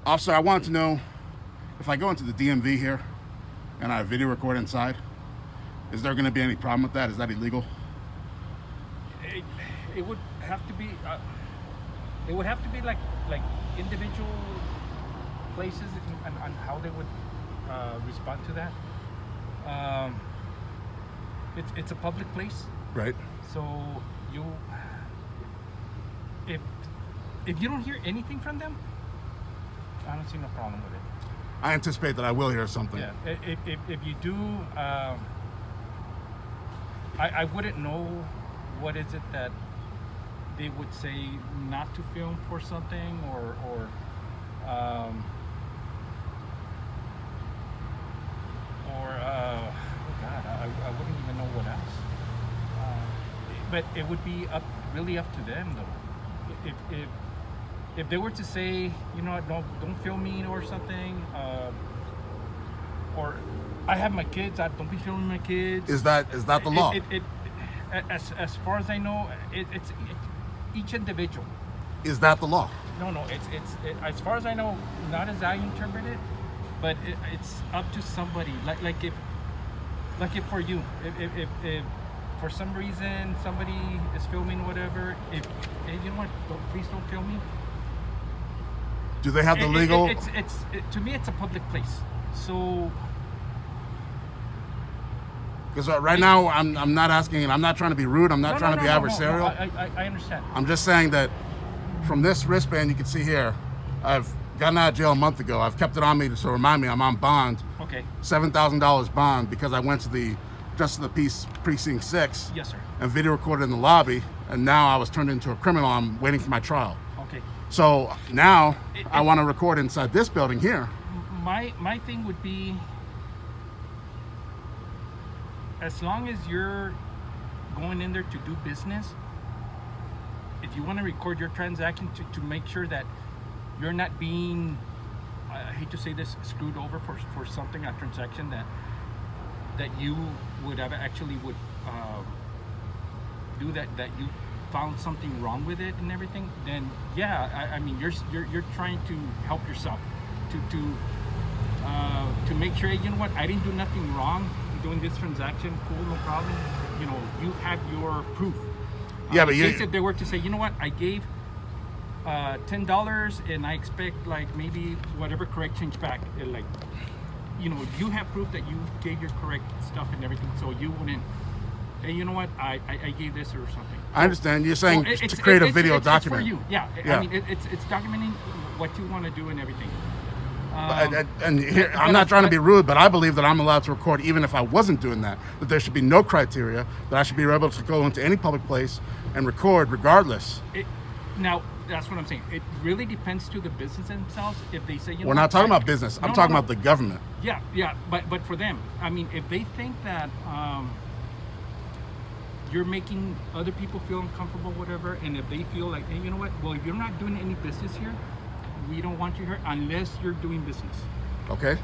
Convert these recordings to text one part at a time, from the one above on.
Officer, I wanted to know if I go into the DMV here and I video record inside, is there going to be any problem with that? Is that illegal? It would have to be. It would have to be like individual places and how they would respond to that. It's a public place, Right. so if you don't hear anything from them, I don't see no problem with it. I anticipate that I will hear something. Yeah, if you do, I wouldn't know what is it that they would say not to film for something, or oh God, I wouldn't even know what else. But it would be really up to them though. If they were to say, you know what, don't film me or something, or I have my kids, don't be filming my kids. Is that the law? As far as I know, it's each individual. Is that the law? No, it's as far as I know, not as I interpret it, but it's up to somebody. Like if for you, if for some reason somebody is filming whatever, hey, you know what, please don't film me. Do they have the legal? To me, it's a public place. So. Because right now, I'm not asking, and I'm not trying to be rude. I'm not trying to be adversarial. I understand. I'm just saying that from this wristband, you can see here, I've gotten out of jail a month ago. I've kept it on me to remind me I'm on bond. Okay. $7,000 bond because I went to the Justice of the Peace Precinct 6. Yes, sir. And video recorded in the lobby, and now I was turned into a criminal. I'm waiting for my trial. Okay. So now I want to record inside this building here. My thing would be, as long as you're going in there to do business, if you want to record your transaction to make sure that you're not being, I hate to say this, screwed over for something, a transaction that you would have actually would do, that you found something wrong with it and everything, then yeah, I mean you're trying to help yourself to make sure, you know what, I didn't do nothing wrong doing this transaction, cool, no problem. You know, you have your proof. Yeah, but in case if they were to say, you know what, I gave $10 and I expect like maybe whatever correct change back, like, you know, you have proof that you gave your correct stuff and everything, so you wouldn't, hey, you know what, I gave this or something. I understand. You're saying to create a video document. It's for you. Yeah. I mean, it's documenting what you want to do and everything. And here, I'm not trying to be rude, but I believe that I'm allowed to record even if I wasn't doing that. That there should be no criteria, that I should be able to go into any public place and record regardless. Now, that's what I'm saying. It really depends to the business themselves. If they say, you know, we're not talking about business. I'm talking about the government. Yeah. But for them, I mean, if they think that you're making other people feel uncomfortable, whatever, and if they feel like, hey, you know what? Well, if you're not doing any business here, we don't want you here unless you're doing business. Okay.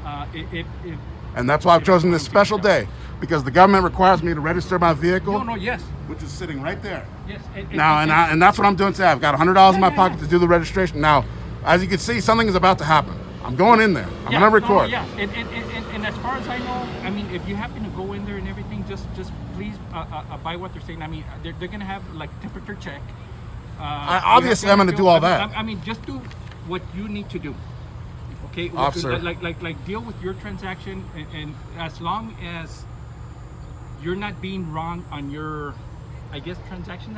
And that's why I've chosen this special day, because the government requires me to register my vehicle. Yes. Which is sitting right there. Yes. And that's what I'm doing today. I've got $100 in my pocket to do the registration. Now, as you can see, something is about to happen. I'm going in there. I'm gonna record. And as far as I know, I mean, if you happen to go in there and everything, just please abide what they're saying. I mean, they're gonna have like temperature check. Obviously, I'm gonna do all that. I mean, just do what you need to do. Okay, officer. Like deal with your transaction, and as long as you're not being wrong on your, I guess, transaction,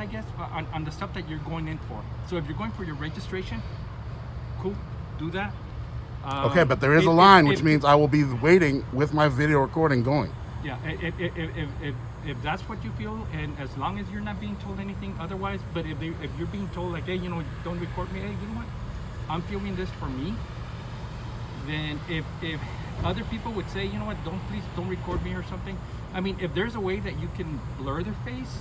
on the stuff that you're going in for. So if you're going for your registration, cool, do that. Okay, but there is a line, which means I will be waiting with my video recording going. Yeah, if that's what you feel, and as long as you're not being told anything otherwise, but if you're being told like, hey, you know, don't record me, hey, you know what, I'm filming this for me, then if other people would say, you know what, please don't record me or something. I mean, if there's a way that you can blur their face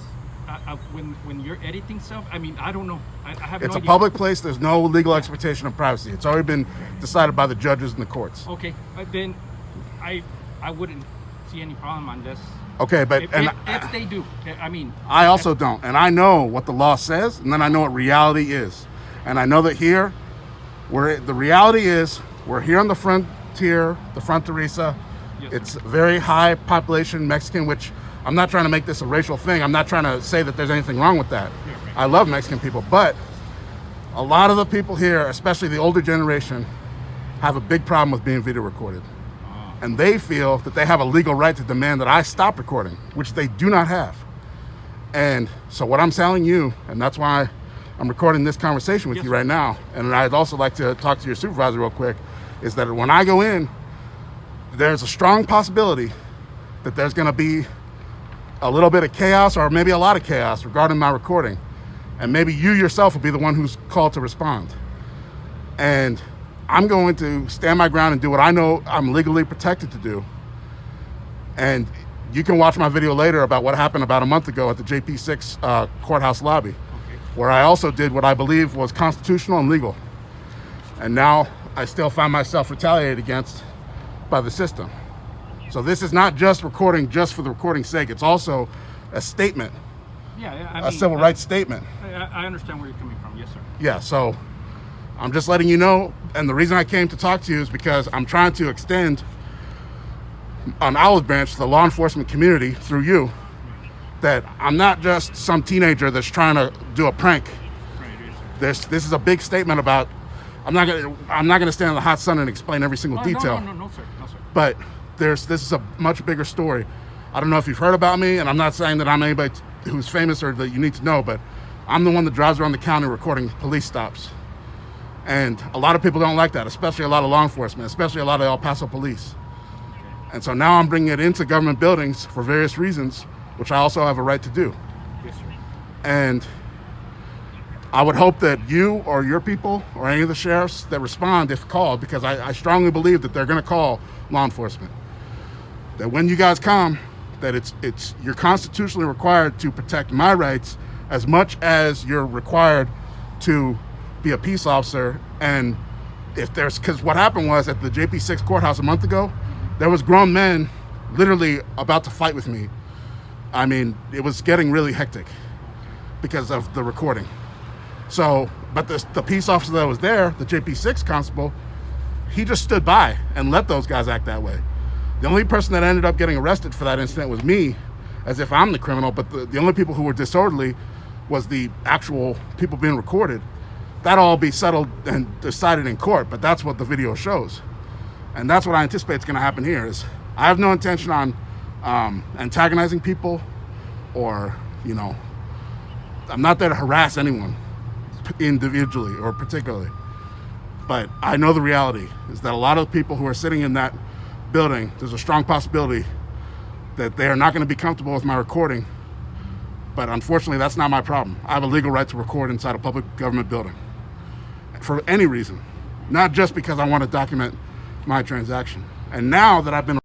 when you're editing stuff, I mean, I don't know. I have no idea. It's a public place. There's no legal expectation of privacy. It's already been decided by the judges and the courts. Okay, then I wouldn't see any problem on this. Okay, but if they do, I mean, I also don't, and I know what the law says, and then I know what reality is, and I know that here, where the reality is, We're here on the frontier, the front Teresa. Yes, It's sir. very high population Mexican, which I'm not trying to make this a racial thing. I'm not trying to say that there's anything wrong with that. Yeah, right. I love Mexican people, but a lot of the people here, especially the older generation, have a big problem with being video recorded. And they feel that they have a legal right to demand that I stop recording, which they do not have. And so what I'm telling you, and that's why I'm recording this conversation with Yes, you sir. right now, and I'd also like to talk to your supervisor real quick, is that when I go in, there's a strong possibility that there's gonna be a little bit of chaos or maybe a lot of chaos regarding my recording. And maybe you yourself will be the one who's called to respond. And I'm going to stand my ground and do what I know I'm legally protected to do. And you can watch my video later about what happened about a month ago at the JP6 courthouse lobby, Okay. where I also did what I believe was constitutional and legal. And now I still find myself retaliated against by the system. So this is not just recording just for the recording's sake. It's also a statement, Yeah, I a mean, civil rights statement. I understand where you're coming from. Yes, sir. Yeah, so I'm just letting you know, and the reason I came to talk to you is because I'm trying to extend an olive branch to the law enforcement community through you, that I'm not just some teenager that's trying to do a prank. Right, yes, sir. This is a big statement about, I'm not gonna stand in the hot sun and explain every single Oh, detail. No, sir. No, sir. But this is a much bigger story. I don't know if you've heard about me, and I'm not saying that I'm anybody who's famous or that you need to know, but I'm the one that drives around the county recording police stops. And a lot of people don't like that, especially a lot of law enforcement, especially a lot of El Paso police. And so now I'm bringing it into government buildings for various reasons, which I also have a right to do. Yes, sir. And I would hope that you or your people or any of the sheriffs that respond if called, because I strongly believe that they're gonna call law enforcement, that when you guys come, that you're constitutionally required to protect my rights as much as you're required to be a peace officer. And if there's, because what happened was at the JP6 courthouse a month ago, there was grown men literally about to fight with me. I mean, it was getting really hectic because of the recording. So, but the peace officer that was there, the JP6 constable, he just stood by and let those guys act that way. The only person that ended up getting arrested for that incident was me, as if I'm the criminal, but the only people who were disorderly was the actual people being recorded. That'll all be settled and decided in court, but that's what the video shows. And that's what I anticipate is gonna happen here. Is I have no intention on antagonizing people or, you know, I'm not there to harass anyone individually or particularly. But I know the reality is that a lot of people who are sitting in that building, there's a strong possibility that they are not going to be comfortable with my recording. But unfortunately, that's not my problem. I have a legal right to record inside a public government building for any reason, not just because I want to document my transaction. And now that I've been